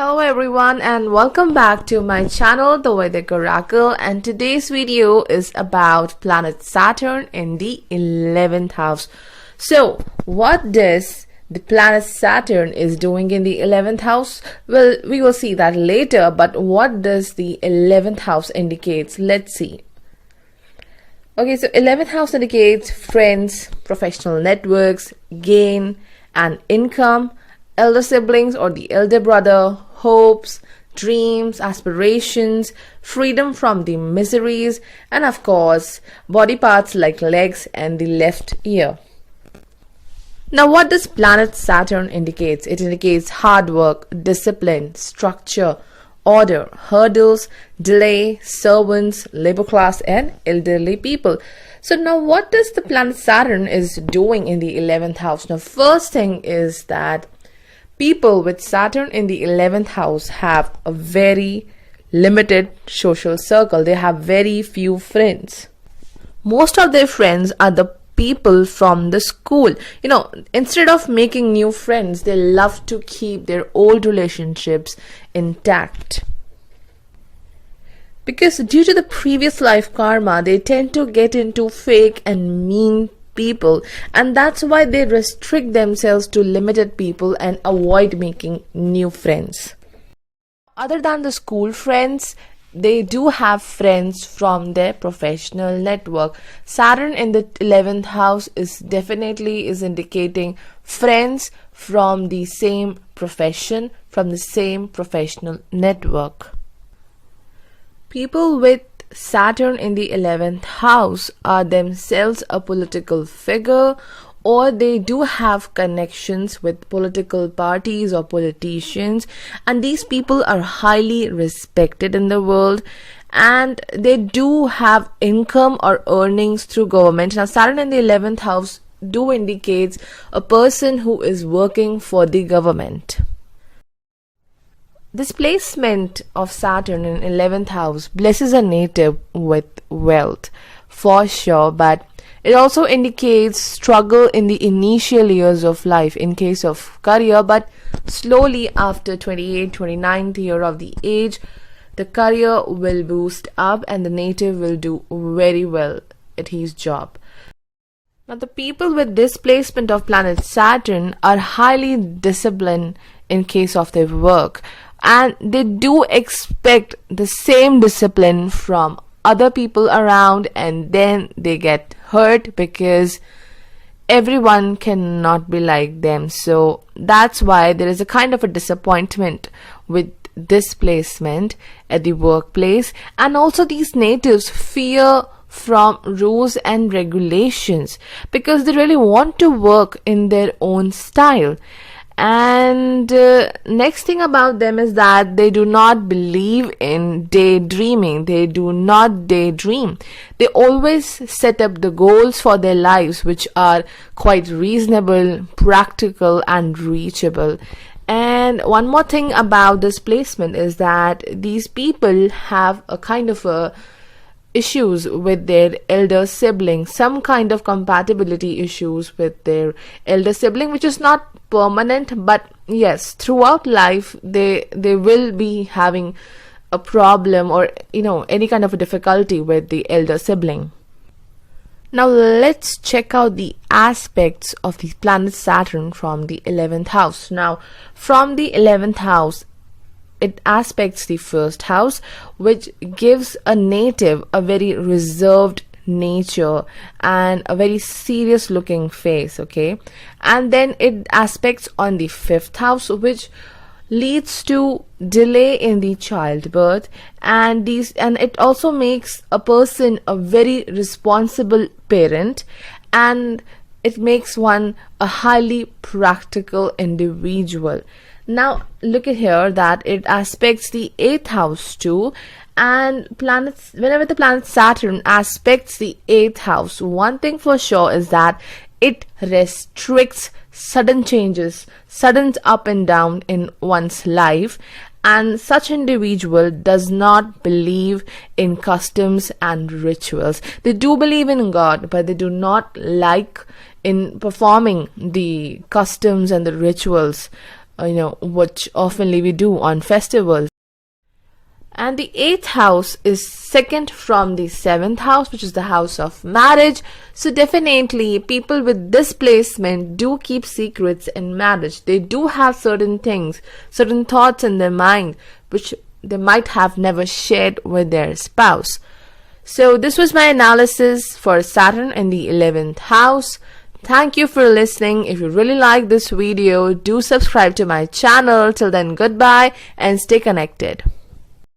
Hello everyone and welcome back to my channel The Vedic Oracle, and today's video is about planet Saturn in the 11th house. So what does the planet Saturn is doing in the 11th house? Well, we will see that later, but what does the 11th house indicates? Let's see. Okay, so 11th house indicates friends, professional networks, gain and income, elder siblings or the elder brother, hopes, dreams, aspirations, freedom from the miseries, and of course, body parts like legs and the left ear. Now, what does planet Saturn indicates? It indicates hard work, discipline, structure, order, hurdles, delay, servants, labor class, and elderly people. So now what does the planet Saturn is doing in the 11th house? Now, first thing is that people with Saturn in the 11th house have a very limited social circle. They have very few friends. Most of their friends are the people from the school. Instead of making new friends, they love to keep their old relationships intact. Because due to the previous life karma, they tend to get into fake and mean people, and that's why they restrict themselves to limited people and avoid making new friends. Other than the school friends, they do have friends from their professional network. Saturn in the 11th house is definitely indicating friends from the same profession, from the same professional network. People with Saturn in the 11th house are themselves a political figure, or they do have connections with political parties or politicians, and these people are highly respected in the world, and they do have income or earnings through government. Now, Saturn in the 11th house do indicates a person who is working for the government. This placement of Saturn in 11th house blesses a native with wealth for sure, but it also indicates struggle in the initial years of life in case of career, but slowly after 29th year of the age, the career will boost up and the native will do very well at his job. Now, the people with this placement of planet Saturn are highly disciplined in case of their work, and they do expect the same discipline from other people around, and then they get hurt because everyone cannot be like them. So that's why there is a kind of a disappointment with this placement at the workplace, and also these natives fear from rules and regulations because they really want to work in their own style. And next thing about them is that they do not believe in daydreaming. They do not daydream. They always set up the goals for their lives which are quite reasonable, practical and reachable. And one more thing about this placement is that these people have a kind of a issues with their elder sibling, some kind of compatibility issues with their elder sibling, which is not permanent, but yes, throughout life they will be having a problem or any kind of a difficulty with the elder sibling. Now let's check out the aspects of the planet Saturn from the 11th house. Now from the 11th house, it aspects the first house, which gives a native a very reserved nature and a very serious looking face, okay? And then it aspects on the 5th house, which leads to delay in the childbirth, and it also makes a person a very responsible parent, and it makes one a highly practical individual. Now look at here that it aspects the 8th house too, and whenever the planet Saturn aspects the 8th house, one thing for sure is that it restricts sudden changes, sudden up and down in one's life, and such individual does not believe in customs and rituals. They do believe in God, but they do not like in performing the customs and the rituals which oftenly we do on festivals. And the 8th house is second from the 7th house, which is the house of marriage. So definitely people with this placement do keep secrets in marriage. They do have certain things, certain thoughts in their mind, which they might have never shared with their spouse. So this was my analysis for Saturn in the 11th house. Thank you for listening. If you really like this video, do subscribe to my channel. Till then, goodbye and stay connected.